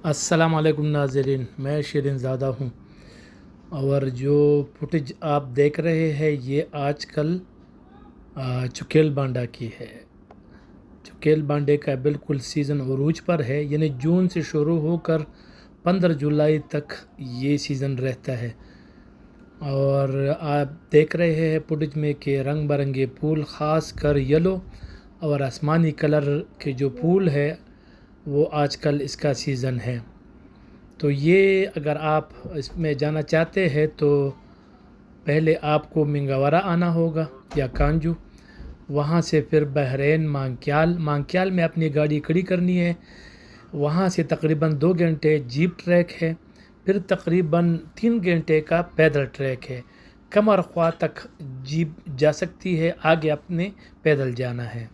अस्सलाम वालेकुम नाज़रीन, मैं शिरीन ज़ादा हूँ। और जो फुटेज आप देख रहे हैं ये आजकल चुकेल बांडा की है। चुकेल बांडे का बिल्कुल सीज़न उरूज पर है, यानी जून से शुरू होकर 15 जुलाई तक ये सीज़न रहता है। और आप देख रहे हैं फुटेज में कि रंग बिरंगे फूल, ख़ास कर येलो और आसमानी कलर के जो फूल है वो आजकल इसका सीज़न है। तो ये अगर आप इसमें जाना चाहते हैं तो पहले आपको मिंगवारा आना होगा या कांजू, वहाँ से फिर बहरैन मांग्याल में अपनी गाड़ी खड़ी करनी है। वहाँ से तकरीबन 2 घंटे जीप ट्रैक है, फिर तकरीबन 3 घंटे का पैदल ट्रैक है। कमर ख्वाह तक जीप जा सकती है, आगे अपने पैदल जाना है।